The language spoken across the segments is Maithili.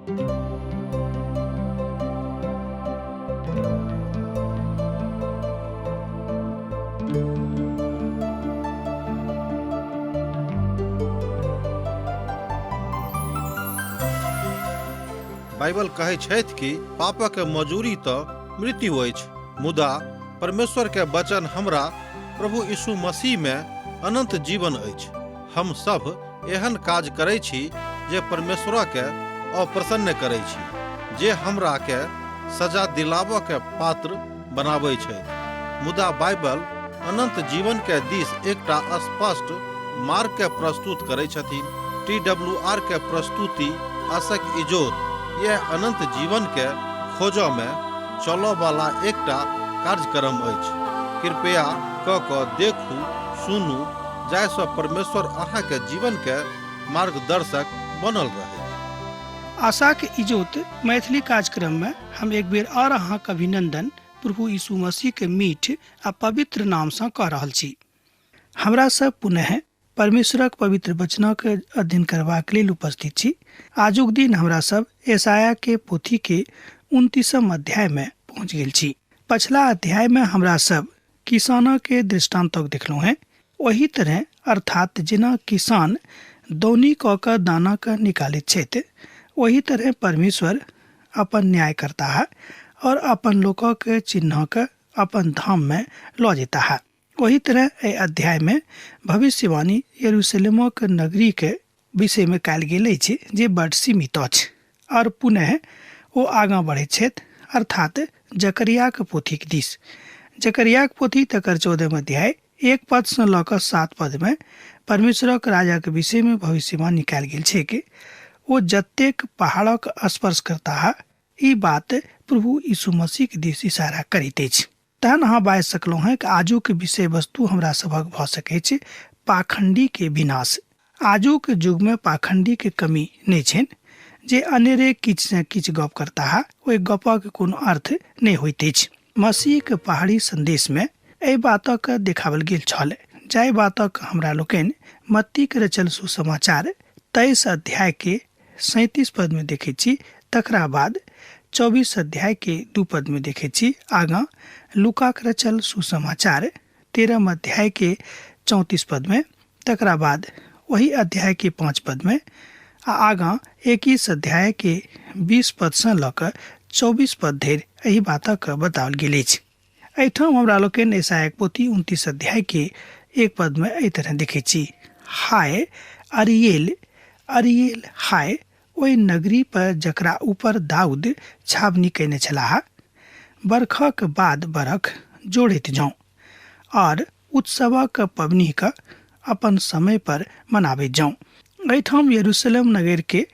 बाइबल कहै छथि कि पापक मजूरी तो मृत्यु अछि, मुदा परमेश्वर के वचन हमरा प्रभु यीशु मसीह में अनंत जीवन अछि। हम सब एहन काज करै छी जे परमेश्वर के अप्रसन्न करै छी, जे हमरा के सजा दिलाबऽ के पात्र बनाबै छै। मुदा बाइबल अनंत जीवन के दिस एकटा स्पष्ट मार्ग के प्रस्तुत करै छथिन। TWR के प्रस्तुति आशक इजोत यह अनंत जीवन के खोजो में चलो वाला एकटा कार्यक्रम अछि। कृपया क देखू, सुनू, जाहिसँ परमेश्वर अहाँ के जीवन के मार्गदर्शक बनल रहे। आशा के इजोत मैथिली कार्यक्रम में हम एक बेर और अहाँक अभिनंदन प्रभु यीशु मसीह के मीठ आ पवित्र नाम से कह रहल छी। हमरा सब पुनः परमेश्वरक पवित्र वचनक अध्ययन करबाक लेल उपस्थित छी। आजुक दिन हमरा सब यशायाह के पोथी के 29वां अध्याय में पहुंच गेल छी। पछला अध्याय में हमरा सब किसानों के दृष्टांतक देखलहुं हैं। वही तरह अर्थात जेना किसान दौनी क के दाना के निकालित छथि, वही तरह परमेश्वर अपन न्याय करता है और अपन लोगों के चिन्ह के अपन धाम में लो जेता है। वही तरह ए अध्याय में भविष्यवाणी यरूशलेम के नगरी के विषय में कयल गेल अछि, जे बड़ सीमित अछि। और पुनः वो आगा बढ़े छथि, अर्थात जकरिया के पोथी के दिस। जकरिया के पोथी तकर 14वां अध्याय 1 पद से ल क 7 पद में परमेश्वर के राजा के विषय में भविष्यवाणी कयल गेल छै कि वो जतेक पहाड़क स्पर्श करता है। ई बात प्रभु यीशु मसीह के दिस इशारा करैत अछि। तहन अहाँ बाजि सकलहुँ हैं कि आजू के विषय वस्तु हमरा सभक भ सकै छै पाखंडी के विनाश। आजू के युग में पाखंडी के कमी नहीं छेन, जे अनेरे किछ से किछ गप करता है, ओहि गपक कोनो अर्थ नहीं होइत अछि। मसीह के पहाड़ी संदेश में एहि बातक देखावल गेल छल, जाहि बातक हमरा लोकनि मत्ती के रचल सुसमाचार 23 अध्याय के 37 पद में देखे छी। तकरा बाद 24 अध्याय के 2 पद में देखे छी। आगा लूका के रचल सुसमाचार 13 अध्याय के 34 पद में, तकरा बाद वही अध्याय के 5 पद में, आगा 21 अध्याय के 20 पद से ल क 24 पद धरि एही बातक बताओल गेल अछि। एहिठाम हमरा लोकनि यशायाह पोथी 29 अध्याय के 1 पद में एहि तरह देखे छी। हाय अरियेल, अरियेल हाय, ओहि नगरी पर जकरा ऊपर दाऊद छावनी कयने छलाह। बरखक बाद बरख जोड़ैत जाऊं और उत्सवक पबनी का अपन समय पर मनाबैत जाऊं। एहिठाम यरूशलेम नगर के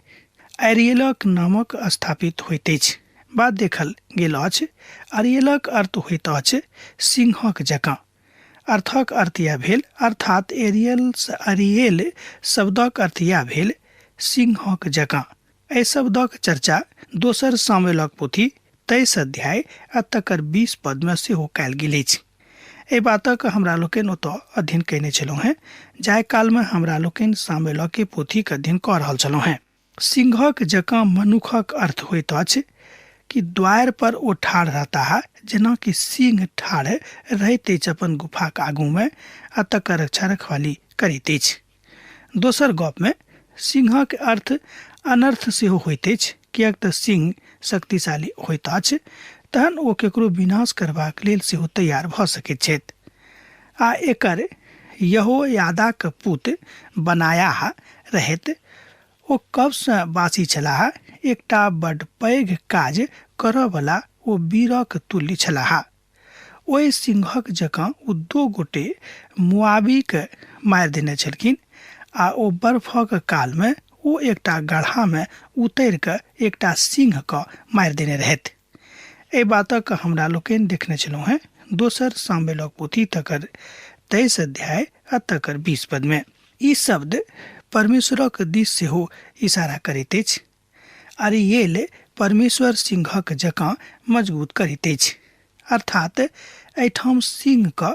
अरियेलक नामक स्थापित होइत अछि। बात देखल गेल अछि। अरियेलक अर्थ होइत अछि सिंहक जकाँ। अर्थक अर्थ यह भेल, अर्थात अरियेल शब्दक अर्थ यह भेल सिंहक जकाँ। एहि शब्दक चर्चा दोसर सामुएलक पोथी 23 अध्याय आ तकर 20 पद में सेहो कयल गेल अछि। एहि बातक हमरा लोकनि ओतऽ अध्ययन कयने छलहुँ हैं, जाहि काल में हमरा लोकनि सामुएल के पोथी के अध्ययन कऽ रहल छलहुँ हैं। सिंहक जकाँ मनुखक अर्थ होइत अछि कि द्वार पर ओ ठाढ़ रहता है, जेना कि सिंह ठाढ़ रहैत अछि अपन गुफाक आगू में आ तकर रक्षा रखवाली करैत अछि। दोसर गप में सिंहक अर्थ अनर्थ सेहो होइत अछि, किएक तऽ सिंह शक्तिशाली होइत अछि, तहन ओ केकरो विनाश करबाक लेल सेहो तैयार भऽ सकैत छथि। आ एकर यहोयादाक पुत्र बनायाह रहैत ओ कब से बासी छलाह। एकटा बड़ पैघ काज करऽ वाला ओ वीरक तुल्य छलाह। ओहि सिंहक जकाँ ओ 2 गोटे मुआबी के मारि देने छलखिन, आ ओ बर्फक काल में ओ एकटा गड्ढा में उतर के एकटा सिंह के मारि देने रहथि। एहि बातक हमरा लोकनि देखने छलहुँ हैं दोसर सामुएलक पोथी तकर 23 अध्याय आ तकर 20 पद में। ई शब्द परमेश्वरक दिस सेहो इशारा करैत अछि। अरियेल परमेश्वर सिंहक जकाँ मजबूत करैत अछि, अर्थात एहिठाम सिंह के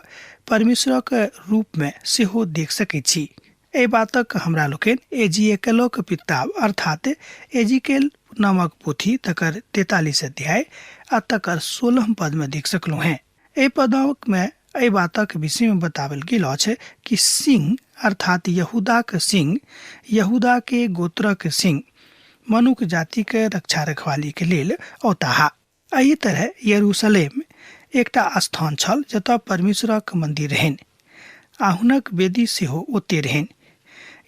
परमेश्वरक रूप में सेहो देख सकैत छी। ए बातक हमरा लोकन एजिकेलोक किताब अर्थात एजिकेल नामक पोथी तकर 43 अध्याय आ तकर 16 पद में देख सकलू हैं। ए पदक में ए बातक विषय में बतावल गेल छै कि सिंह अर्थात यहूदा के सिंह, यहूदा के गोत्रक सिंह मनुष्य जाति के रक्षा रखवाली के लेल औताहा। एही तरह यरूशलेम एकटा स्थान छल जतऽ परमेश्वरक मंदिर रहन आ हुनक वेदी सेहो ओते रहन।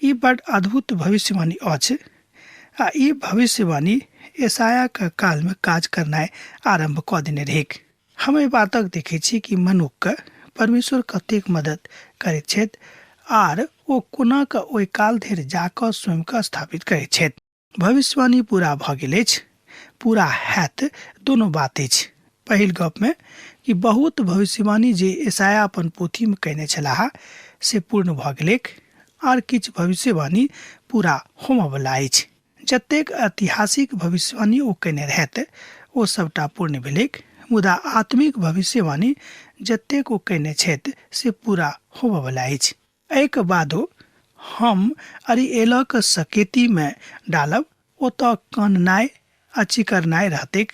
ई बड़ अद्भुत भविष्यवाणी अछि आ ई भविष्यवाणी यशाया के काल में काज करनाय आरंभ कऽ देने रहेक। हम एहि बातक देखै छी कि मनुष्य के परमेश्वर कतेक मदद करैत छथि आर ओ कोना के ओहि काल धरि जाकऽ स्वयं के स्थापित करैत छथि। भविष्यवाणी पूरा भऽ गेल अछि, पूरा हैत दोनों बात अछि। पहिल गप में कि बहुत भविष्यवाणी जे यशाया अपन पोथी में कहने छलाह से पूर्ण भऽ गेलैक आर किछु भविष्यवाणी पूरा होमय वला अछि। जतेक ऐतिहासिक भविष्यवाणी ओ कहने रहत ओ सबटा पूर्ण भेलैक, मुदा आत्मिक भविष्यवाणी जतेक ओ कहने छथि से पूरा होबय वला अछि। एहिके बादो हम अरिएलक सकेती में डालब, ओतऽ काननाय आ चिकरनाय रहतैक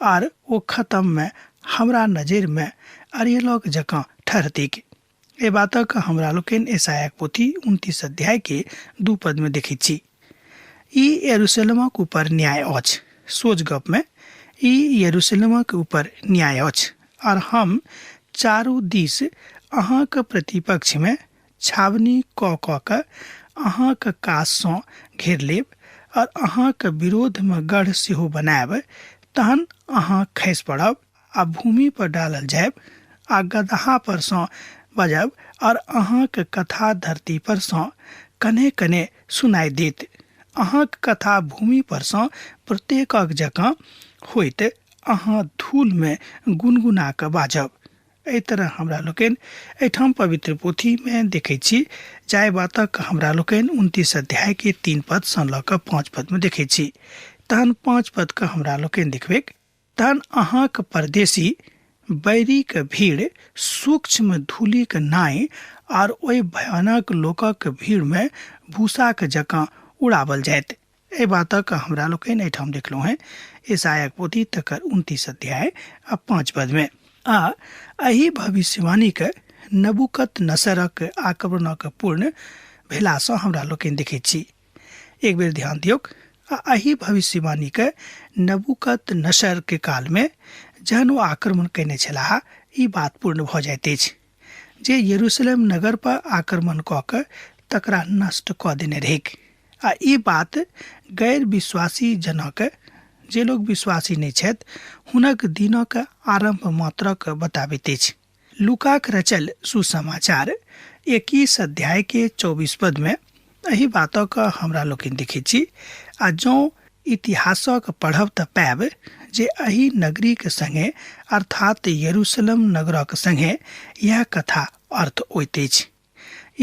आर ओ खत्म में हमरा नजर में अरिएलक जकाँ ठहरतैक। ए बातक हमरा लोकन यशाया पोथी 29 अध्याय के 2 पद में देखै छी। ई यरूशलेमक ऊपर न्याय अछि। सोझ गप में ई यरूशलेमक ऊपर न्याय अछि और हम चारू दिस अहाँक प्रतिपक्ष में छावनी कऽ के अहाँक काज सँ घेर लेब और अहाँक विरोध में गढ़ सेहो बनायब। तहन अहाँ खसि पड़ब आ भूमि पर डालल जायब आ गदहा पर सँ बजब और अहाँक कथा धरती पर सँ कने कने सुनाई देत। अहाँक कथा भूमि पर सँ प्रत्येकक जकाँ होइत अहाँ धूल में गुनगुना के बाजब। एहि तरह हमरा लोकन एठाम पवित्र पोथी में देखै छी। जाय बातक हमरा लोकन 29 अध्याय के 3 पद सँ लऽ कऽ 5 पद में देखै छी। तहन 5 पद के हमरा लोकन देखबेक। तहन अहाँक परदेशी बैरी के भीड़ सूक्ष्म धूलि के नाई और ओहि भयानक लोकक भीड़ में भूसा के जकाँ उड़ावल जायत। ए बातक हमरा लोकन एठाम देखलहुँ हैं यशाया पोथी तकर 29 अध्याय आ 5 पद में। आ एही भविष्यवाणी के नबूकदनेस्सरक आक्रमणक पूर्ण भेला सँ हमरा लोकन देखै छी। एक बेर ध्यान दियौक। आ एही भविष्यवाणी के नबूकदनेस्सर के काल में जहन ओ आक्रमण कयने छलाह, ई बात पूर्ण भऽ जाइत अछि जे यरूशलेम नगर पर आक्रमण कऽ के तकरा नष्ट कऽ देने रहेक। आ ई बात गैर विश्वासी जनक, जे लोग विश्वासी नहीं छथि, हुनक दिनक आरंभ मात्रक बताबैत अछि। लूकाक रचल सुसमाचार 21 अध्याय के 24 पद में एही बातक हमरा लोकन देखै छी। आ जँ इतिहासक पढ़ब तऽ पायब जे एही नगरी के संगे अर्थात यरूशलेम नगरक संगे यह कथा अर्थ होइत अछि।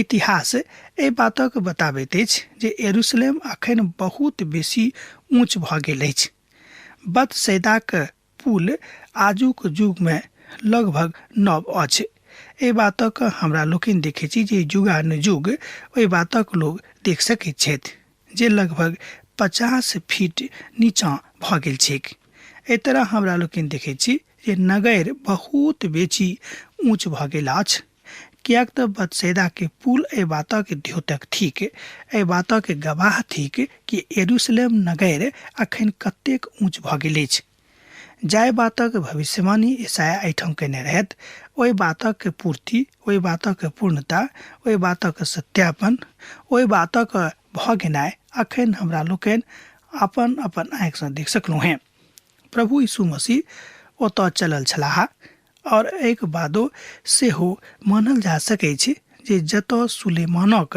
इतिहास एहि बातक बताबैत अछि जे यरूशलेम अखन बहुत बेसी ऊंच भऽ गेल अछि। बतसैदाक पुल आजुक युग में लगभग नव अछि। एहि बातक हमरा लोकन देखै छी जे युगानुयुग ओहि बातक लोग देख सकैत छथि जे लगभग 50 फीट नीचाँ भऽ गेल छैक। एहि तरह हमरा लोकन देखै छी जे नगर बहुत बेसी ऊंच भऽ गेल अछि, कियाक तऽ बतसैदा के पुल एहि बातक द्योतक थिक, एहि बातक गवाह थिक कि यरूशलेम नगर अखन कतेक ऊंच भऽ गेल अछि। जाय बातक भविष्यवाणी यशाया एहिठाम कयने रहथि, ओहि बातक पूर्ति, ओहि बातक पूर्णता, ओहि बातक सत्यापन, ओहि बातक भऽ गेनाय अखन हमरा लोकन अपन अपन आँखि सँ देख सकलहुँ हैं। प्रभु यीशु मसीह ओतऽ चलल छलाह और एक बादो सेहो मानल जा सकै छै जे जतऽ सुलेमानक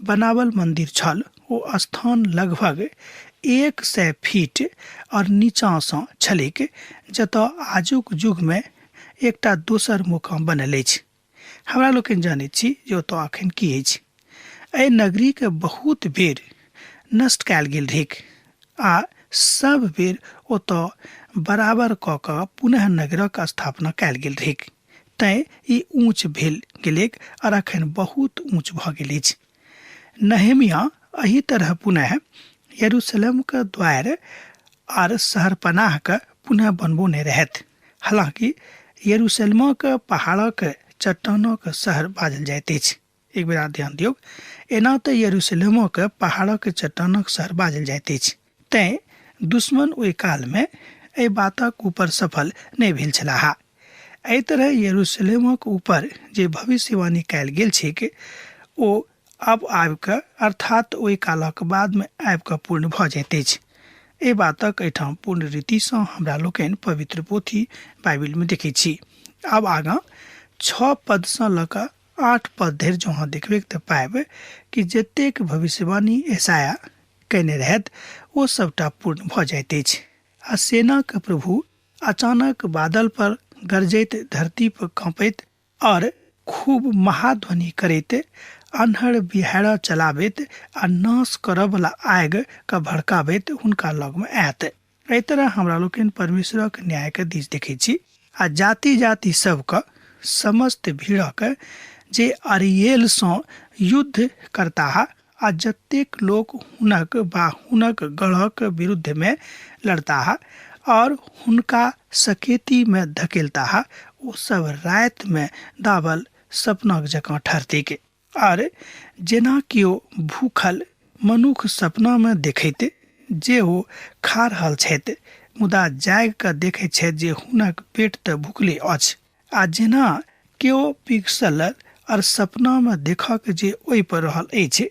बनावल मंदिर छल ओ स्थान लगभग 100 फीट और नीचाँ सँ छलैक, जतऽ आजुक युग में एकटा दोसर मुकाम बनल अछि। हमरा लोकन जानैत छी जे ओतऽ अखन की अछि। एहि नगरी के बहुत बेर नष्ट कयल गेल रहेक आ सब बेर ओतऽ बराबर कऽ कऽ पुनः नगरक स्थापना कयल गेल रहेक। तैं ई ऊंच भेल गेलैक और अखन बहुत ऊंच भऽ गेल अछि। नहमिया एही तरह पुनः यरूशलेम के द्वार और शहर पनाह के पुनः बनबोने रहत। हालांकि यरूशलेम के पहाड़ के चट्टानों के शहर बाजल जाइत अछि। एक बेर ध्यान दियौ, एना तो यरूशलेम के पहाड़ के चट्टानों के शहर बाजल जाइत अछि। तैं दुश्मन ओहि काल में एहि बातक ऊपर सफल नहीं भेल छलाह। एहि तरह यरूशलेमक ऊपर जे भविष्यवाणी कयल गेल छैक ओ अब आबि कऽ अर्थात ओहि कालक बाद में आबि कऽ पूर्ण भऽ जाइत अछि। एहि बातक एहिठाम पूर्ण रीतिसँ हमरा लोकनि पवित्र पोथी बाइबिल में देखै छी। अब आगाँ 6 पदसँ लऽ कऽ 8 पद धरि जँ अहाँ देखबै तऽ पायब कि जतेक भविष्यवाणी यशायाह कयने रहथि ओ सबटा पूर्ण भऽ जाइत अछि। आ सेनाक प्रभु अचानक बादल पर गरजैत, धरती पर कांपैत और खूब महाध्वनि करैत, अन्हर बिहाड़ा चलाबैत आ नाश करब वाला आगि के भड़काबैत हुनका लग में आयत। एहि तरह हमरा लोकनि परमेश्वरक न्याय के दिस देखै छी आ जाति जाति सबके समस्त भीड़क जे अरियेल सँ युद्ध करताह आ जतेक लोग हुनक बा हुनक गढ़क विरुद्ध में लड़ताह और हुनका सकेती में धकेलताह, ओ सब रात में दावल सपनाक जकाँ ठहरतीक। और जेना किओ भूखल मनुख सपना में देखैत जे ओ खा रहल छथि, मुदा जागि कऽ देखैत छथि जे हुनक पेट तऽ भूखले अछि। आ जेना केओ पिघसल और सपना में देखक जे ओहि पर रहल अछि,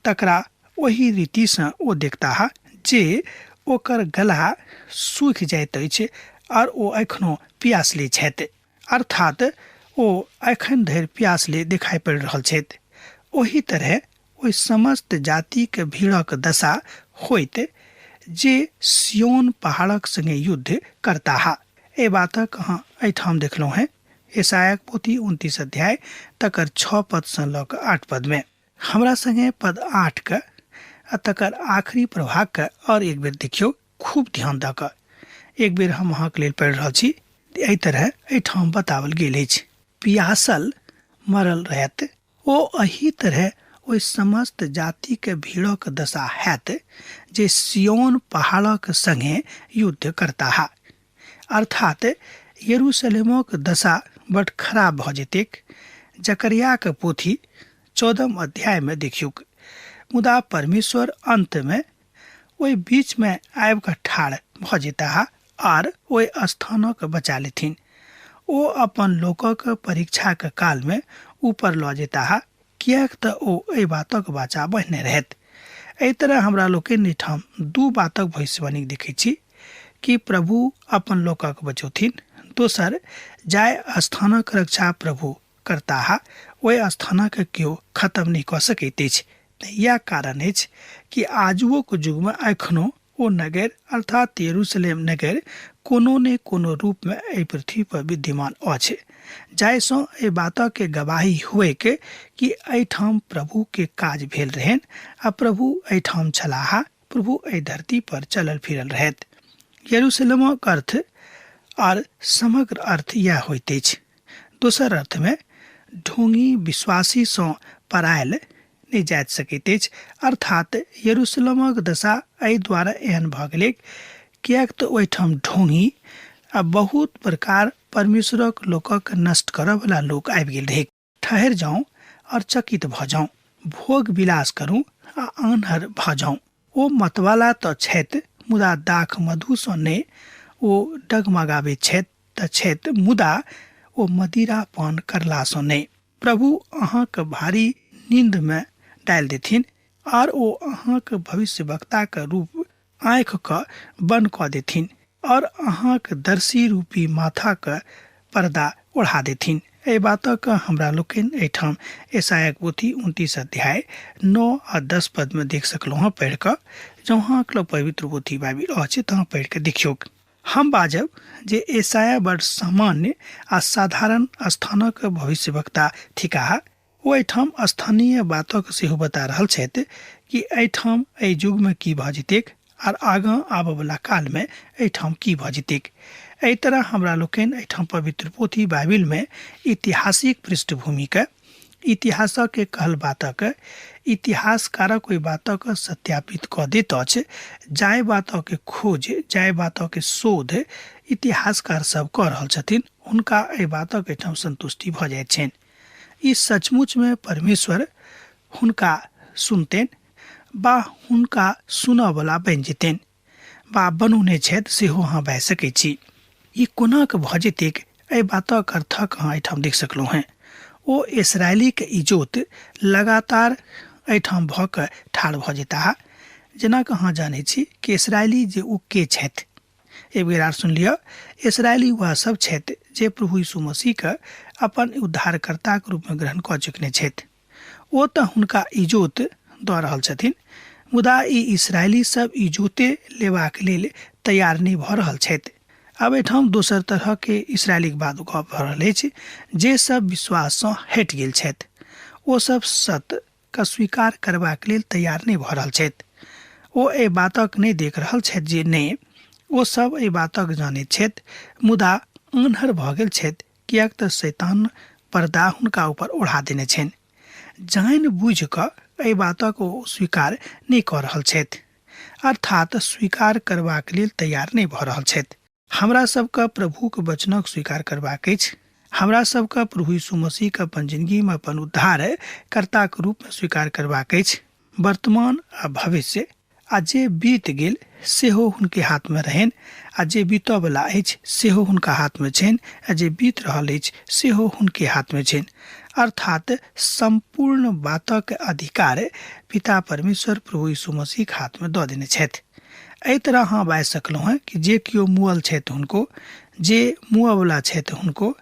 तकरा ओही रीतिसँ ओ देखताह जे ओकर गला सूखि जाइत अछि और ओ एखनो प्यासले छथि, अर्थात ओ एखन धरि प्यासले दिखाई पड़ि रहल छथि। ओही तरह ओहि समस्त जाति के भीड़क दशा होइत जे सियोन पहाड़क संगे युद्ध करताह। ए बातक अहाँ एहिठाम देखलहुँ हैं यशायाह पोथी 29 अध्याय तकर 6 पद से लऽ कऽ 8 पद में। हमरा संगे पद 8 के आ तकर आखिरी प्रभाग के और एक बेर देखियो, खूब ध्यान दऽ कऽ। एक बेर हम अहाँके लेल पढ़ि रहल छी। एहि तरह एहिठाम बतावल गेल अछि, पियासल मरल रहत ओ एही तरह ओहि समस्त जाति के भीड़क दशा हैत जे सियोन पहाड़क संगे युद्ध करताह। अर्थात यरूशलेमक दशा बड़ खराब भऽ जेतैक। जकरिया के पोथी 14 अध्याय में देखियौ, मुदा परमेश्वर अंत में ओहि बीच में आबि कऽ ठाढ़ भऽ जेताह और ओहि स्थानक बचा लेथिन। ओ अपन लोकक परीक्षा के काल में ऊपर लऽ जेताह, किएक तऽ ओ एहि बातक वाचा बहने रहत। एहि तरह हमरा लोकनि एहिठाम 2 बातक भविष्यवाणी देखै छी कि प्रभु अपन लोकक बचौथिन, दोसर जाय स्थानक रक्षा प्रभु करताह, ओहि स्थानक केओ खत्म नहीं कऽ सकैत अछि। यह कारण अछि कि आजुक युग में एखनो ओ नगर अर्थात यरूशलेम नगर कोनो ने कोनो रूप में एहि पृथ्वी पर विद्यमान अछि, जाहिसँ एहि बातक के गवाही हुए के कि एहिठाम प्रभु के काज भेल रहन आ प्रभु एहिठाम छलाह, प्रभु एहि धरती पर चलल फिरल रहत। यरूशलेमक अर्थ और समग्र अर्थ यह होइत अछि। दोसर अर्थ में ढोंगी विश्वासी सँ परायल नहीं जा सकैत अछि, अर्थात यरूशलेमक दशा एहि द्वारा एहन भऽ गेलै किएक तऽ ओहिठाम ढोंगी आ बहुत प्रकार परमेश्वरक लोकक नष्ट करऽ वाला लोक आबि गेल रहै। ठहर जाऊं और चकित भऽ जाऊं, भोग विलास करूं आ आन्हर भऽ जाऊं। ओ मतवाला तऽ छथि, मुदा दाख मधु सँ नहि, ओ डगमगाबैत छथि तऽ छथि, मुदा ओ मदिरा पान करला सँ नहि। प्रभु अहाँके भारी नींद में डालि देथिन और ओ अहाँके भविष्यवक्ता के रूप आँखि के बंद कऽ देथिन और अहाँके दर्शी रूपी माथा के पर्दा ओढ़ा देथिन। एहि बातक हमरा लोकनि एहिठाम यशायाह पोथी 29 अध्याय 9 आ 10 पद में देख सकलहुँ हैं पढ़ि कऽ। जँ अहाँके पवित्र पोथी बाइबिल अछि तऽ पढ़ि कऽ देखियौ। हम बाजब जे यशायाह बड़ सामान्य आ साधारण स्थानक भविष्यवक्ता थिकाह। ओ एहिठाम स्थानीय बातक सेहो बता रहल छथि कि एहिठाम एहि युग में की भऽ जेतैक और आगाँ आबऽ वाला काल में एहिठाम की भऽ जेतैक। एहि तरह हमरा लोकनि एहिठाम पवित्र पोथी बाइबिल में ऐतिहासिक पृष्ठभूमि के, इतिहासक के कहल बातक इतिहासकारक ओहि बातक सत्यापित कऽ दैत अछि जाहि बातक के खोज जाहि बातक के शोध इतिहासकार सब कऽ रहल छथिन हुनका एहि बातक एहिठाम संतुष्टि भऽ जाइत छनि। ई सचमुच में परमेश्वर हुनका सुनतनि बा हुनका सुनऽ वाला बनि जेतनि बा बनौने छथि सेहो अहाँ भए सकैत छी। ई कोना कऽ भऽ जेतैक एहि बातक अर्थक अहाँ एहिठाम देख सकलहुँ हेँ। ओ इसराइली के इजोत लगातार एहिठाम भऽ कऽ ठाढ़ भऽ जेताह। जेना कि अहाँ जानै छी कि इसराइली जे ओ के छथि, एक बेर आर सुन लिअ, इसराइली वह सब छथि जे प्रभु यीशु मसीह के अपन उद्धारकर्ताक रूपमे ग्रहण कऽ चुकने छथि। ओ तऽ हुनका इजोत दऽ रहल छथिन, मुदा ई इसराइली सब इजोते लेबाक लेल तैयार नहि भऽ रहल छथि। आब एहिठाम दोसर तरह के इसराइलीक बात गप भऽ रहल अछि जे सब विश्वाससँ हटि गेल छथि। ओ सब सत्य के स्वीकार करबाक लेल तैयार नहि भऽ रहल छथि। ओ एहि बातक नहि देख रहल छथि जे नहि ओ सब एहि बातक जानैत छथि, मुदा आन्हर भऽ गेल छथि, किएक तऽ शैतान पर्दा हुनका ऊपर ओढ़ा देने छनि। जानि बुझि कऽ एहि बातक ओ स्वीकार नहि कऽ रहल छथि, अर्थात स्वीकार करबाक लेल तैयार नहि भऽ रहल छथि। हमरा सबके प्रभुक वचनक स्वीकार करबाक अछि। हमरा सबके प्रभु यीशु मसीह के अपन जिंदगीमे अपन उद्धार कर्ताक रूपमे स्वीकार करबाक अछि। वर्तमान आ भविष्य आ जे बीत गेल सेहो हुनके हाथमे रहनि, आ जे बीतऽ वला अछि सेहो हुनका हाथमे छनि, आ जे बीत रहल अछि सेहो हुनके हाथमे छनि। अर्थात संपूर्ण बातक अधिकार पिता परमेश्वर प्रभु यीशु मसीह के हाथमे दऽ देने छथि। एहि तरह अहाँ बाजि सकलहुँ हेँ कि जे केओ मुअल छथि हुनको, जे मुअ वला छथि हुनको,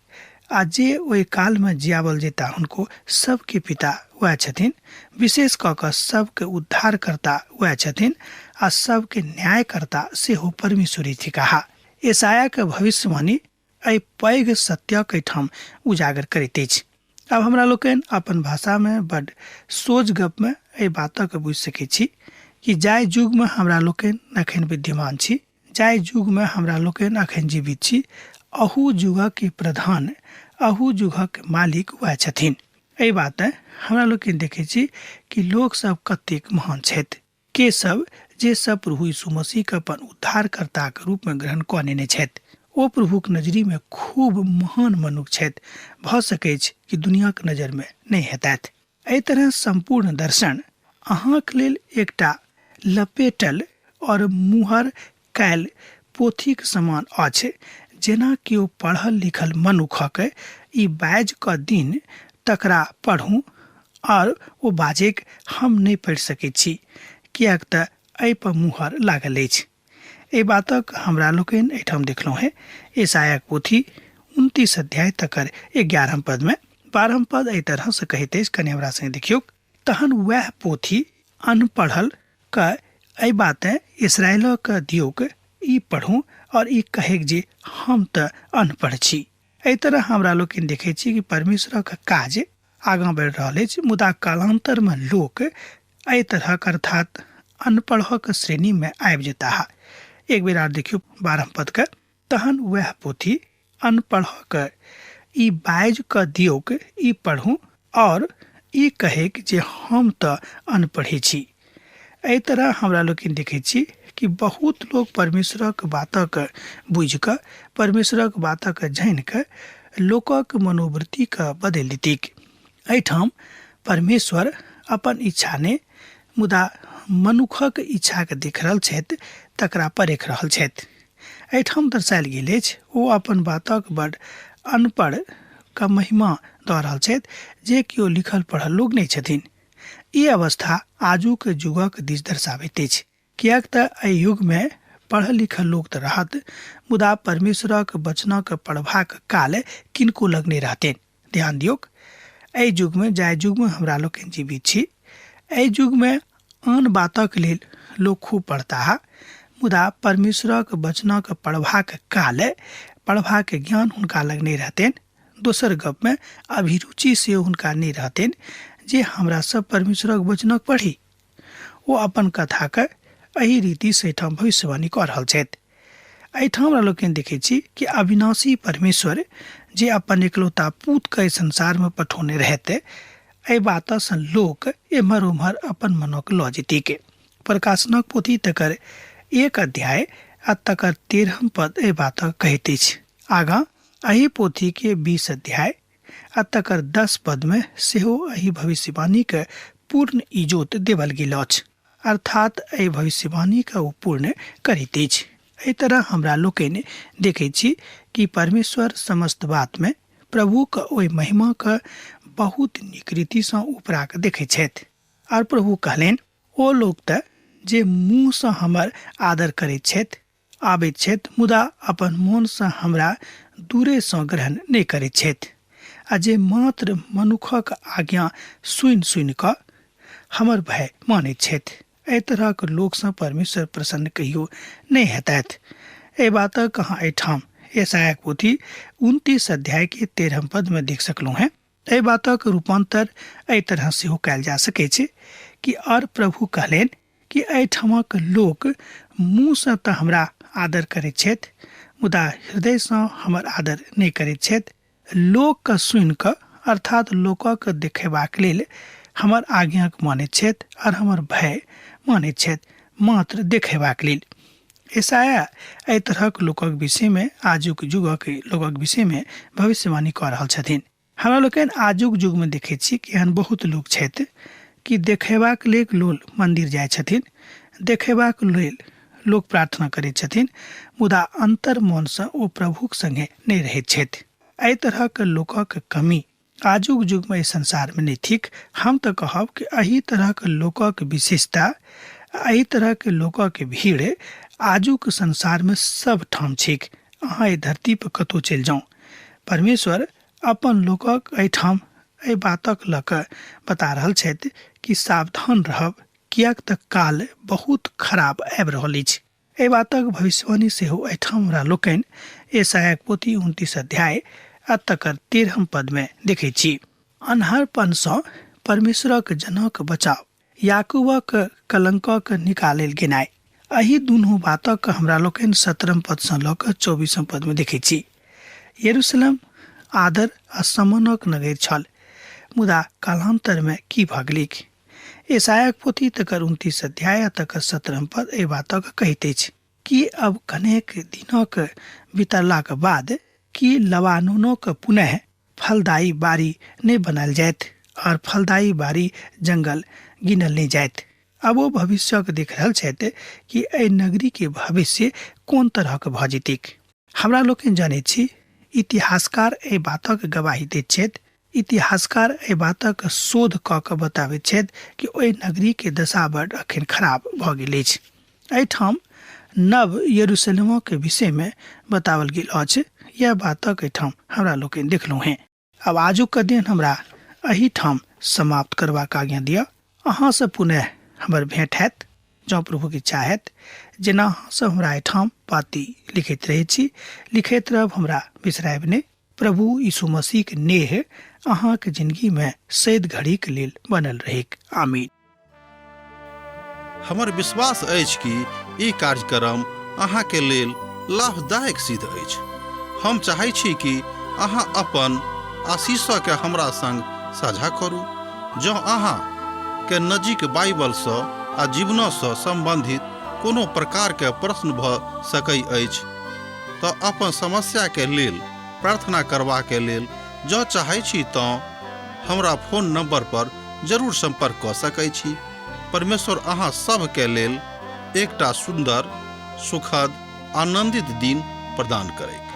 आ जे ओहि कालमे जियावल जेता हुनको, सबके पिता वह छथिन। विशेष कऽ कऽ सबके उद्धारकर्ता वह छथिन, आ सबके न्यायकर्ता सेहो परमेश्वरी थिकाह। यशाया के भविष्यवाणी एहि पैघ सत्यक एहिठाम उजागर करैत अछि। अब हमरा लोकनि अपन भाषामे बड्ड सोझ गपमे एहि बातक बुझि सकैत छी कि जाहि युगमे हमरा लोकनि अखन विद्यमान छी, जाहि युगमे हमरा लोकनि अखन जीवित छी, अहू युगक के प्रधान, अहू युगक मालिक वह छथिन। एहि बात हमरा लोकनि देखै छी कि लोक सब कतेक महान छथि, के सब जे सब प्रभु यीशु मसीह के अपन उद्धारकर्ताक रूपमे ग्रहण कऽ लेने छथि। ओ प्रभुक नजरीमे खूब महान मनुष्य छथि, भऽ सकै छै कि दुनियाक नजरमे नहि हेतैथ। एहि तरह संपूर्ण दर्शन अहाँक लेल एकटा लपेटल और मुहर कैल पोथीक समान अछि। जेना केओ पढ़ल लिखल मनुखक ई बाजि कऽ दिन तकरा पढ़ू और ओ बाजैक हम नहि पढ़ि सकैत छी, किएक तऽ एहि पर मुहर लागल अछि। एहि बातक हमरा लोकनि एहिठाम देखलहुँ है यशायाक पोथी 29 अध्याय तकर 11 पद में। 12 पद एहि तरह से कहैत अछि, कनि हमरा संगे देखियौ। तहन वह पोथी अनपढ़ल के एहि बातें इसराइलक दियोक ई पढ़ू और ई कहेक जे हम तऽ अनपढ़ छी। एहि तरह हमरा लोकनि देखै छी कि परमेश्वरक काज आगाँ बढ़ि रहल अछि, मुदा कालांतर में लोक एहि तरह अर्थात अनपढ़क श्रेणी में आबि जेता है। एक बेर आर देखियो 12 पद के। तहन वह पोथी अनपढ़क ई बाजि कऽ दियोक ई पढ़ू और ई कहेक जे हम तऽ अनपढ़े छी। एहि तरह हमरा लोकनि देखै छी कि बहुत लोग परमेश्वरक बातक बुझि कऽ, परमेश्वरक बातक जानि कऽ लोकक मनोवृत्ति के बदलि देतीक। एहिठाम परमेश्वर अपन इच्छा ने, मुदा मनुखक इच्छा के देख रहल छथि, तकरा परख रहल छथि। एहिठाम दर्शायल गेल अछि ओ अपन बातक बड़ अनपढ़ के महिमा दऽ रहल छथि, जे केओ लिखल पढ़ल लोग नहि छथिन। ई अवस्था आजुक युगक दिस दर्शाबैत अछि, किएक तऽ एहि युग में पढ़ल लिखल लोग तऽ रहत, मुदा परमेश्वरक वचनक पढ़बाक काल किनको लग नहि रहतनि। ध्यान दियौक, एहि युग में जाहि युग में हमरा लोकनि जीवित छी, एहि युग में आन बातक लेल लोग खूब पढ़ता है, मुदा परमेश्वरक वचनक पढ़बाक काल, पढ़बाक ज्ञान हुनका लग नहीं रहतनि। दोसर गप में अभिरुचि से हुनका नहीं रहतनि जे हमरा सब परमेश्वरक वचनक पढ़ी। वो अपन कथा के एही रीति से एहिठाम भविष्यवाणी कऽ रहल छथि। एहिठाम हमरा लोकनि देखै छी कि अविनाशी परमेश्वर जे अपन एकलौता पूत के संसार में पठौने रहते, एहि बात सँ लोक एम्हर उम्हर अपन मनक लऽ जेती के। प्रकाशनक पोथी तकर 1 अध्याय आ तकर 13 पद एहि बात कहते अछि। आगाँ एहि पोथी के 20 अध्याय आ तकर 10 पद में सेहो एहि भविष्यवाणी के पूर्ण इजोत देवल गेल अछि, अर्थात एहि भविष्यवाणी के ओ पूर्ण करैत अछि। एहि तरह हमरा लोकनि देखै छी कि परमेश्वर समस्त बात में प्रभु के ओहि महिमा के बहुत नीक रीति सँ उपरा के देखै छथि। और प्रभु कहलनि, ओ लोक त जे मुँह सँ हमर आदर करैत छथि आबैत छथि, मुदा अपन मोन सँ हमरा दूरे सँ ग्रहण नहि करैत छथि, आ जे मात्र मनुखक आज्ञा सुनि सुनि कऽ हमर भय मानैत छथि, एहि तरहक लोक सँ परमेश्वर प्रसन्न कहियो नहि हेतैथ। एहि बातक कहाँ एहिठाम यशायाह पोथी 29 अध्याय के 13 पद में देख सकलहुँ हैं। एहि बातक रूपांतर एहि तरह सेहो कयल जा सकै छै कि और प्रभु कहलनि कि एहिठामक लोक मुँह सँ तऽ हमरा आदर करैत छथि, मुदा हृदय सँ हमर आदर नहि करैत छथि। लोक के सुनि कऽ अर्थात लोकक देखेबाक लेल हमर आज्ञाक मानैत छथि और हमर भय मानैत छथि, मात्र देखेबाक लेल। यशायाह एहि तरहक लोकक विषय में आजुक युगक लोकक विषय में भविष्यवाणी कऽ रहल छथिन। हमरा लोकनि आजुक युग में देखै छी कि एहन बहुत लोक छथि कि देखेबाक लेल लोक मंदिर जाइ छथिन, देखेबाक लेल लोक प्रार्थना करैत छथिन, मुदा अंतर मन सँ ओ प्रभुक संगे नहि रहैत छथि। एहि तरहक लोकक कमी आजुक युग में संसार में नहीं थिक। हम तो कहब कि एही तरहक लोकक विशेषता, एही तरहक लोकक भीड़ आजुक संसार में सब ठाम छिक। अहाँ एहि धरती पर कतौ चलि जाऊँ, परमेश्वर अपन लोकक एहिठाम एहि बातक लऽ कऽ बता रहल छथि कि सावधान रहब, कियाक तऽ काल बहुत खराब आबि रहल अछि। एहि बातक भविष्यवाणी सेहो एहिठाम हमरा लोकनि यशायाह पोथी 29 अध्याय आ तकर 13 पद में देखै छी। अन्हारपन सँ परमेश्वरक जनक बचाव, याकूबक कलंकक निकालल गेनाइ, एही दुनू बातक हमरा लोकनि 17 पद सँ लऽ कऽ 24 पद में देखै छी। यरूशलेम आदर आ सम्मानक नगर छल, मुदा कालांतर में की भऽ गेलिक। यशायाह पोथी तकर 29 अध्याय तकर 17 पद एहि बातक कहैत अछि कि अब कनेक दिनक बितलाक बाद कि लबानोनक पुनः फलदायी बारी नहीं बनाल जायत और फलदायी बारी जंगल गिनल नहीं जायत। अब वो भविष्य देख रहल छथि कि एहि नगरी के भविष्य कोन तरह के भऽ जेतिक। हमरा लोकनि जानै छी, इतिहासकार एहि बातक गवाही दैत छथि, इतिहासकार एहि बातक शोध कऽ कऽ बताबैत छथि कि ओहि नगरी के दशा बड़ अखन खराब भऽ गेल अछि। एहिठाम नव यरूशलेम के विषय में बतावल गेल अछि। यह बातक एहिठाम हमरा लोकनि देखलहुँ हैं। अब आजुक दिन हमरा एही ठाम समाप्त करबाक आज्ञा दिअ। अहाँ से पुनः हमर भेंट हैत जँ प्रभु की इच्छा हैत। जेना अहाँ से हमरा एहिठाम पाती लिखैत रहै छी, लिखैत रहब, हमरा बिसरायब नहि। प्रभु यीशु मसीह के नेह अहाँ के जिंदगी में सैद घड़ी के लेल बनल रहेक। आमीन। हमर विश्वास अछि कि ई कार्यक्रम अहाँ के लेल लाभदायक सिद्ध अछि। हम चाहै छी कि अहाँ अपन आशीषक के हमरा संग साझा करू। जँ अहाँ के नजीक बाइबल सँ आ जीवन सँ संबंधित कोनो प्रकार के प्रश्न भऽ सकै अछि तऽ अपन समस्या के लेल प्रार्थना करबा के लेल जँ चाहै छी तऽ हमरा फोन नंबर पर जरूर संपर्क कऽ सकै छी। परमेश्वर अहाँ सब के लेल एकटा सुंदर, सुखद, आनंदित दिन प्रदान करैक।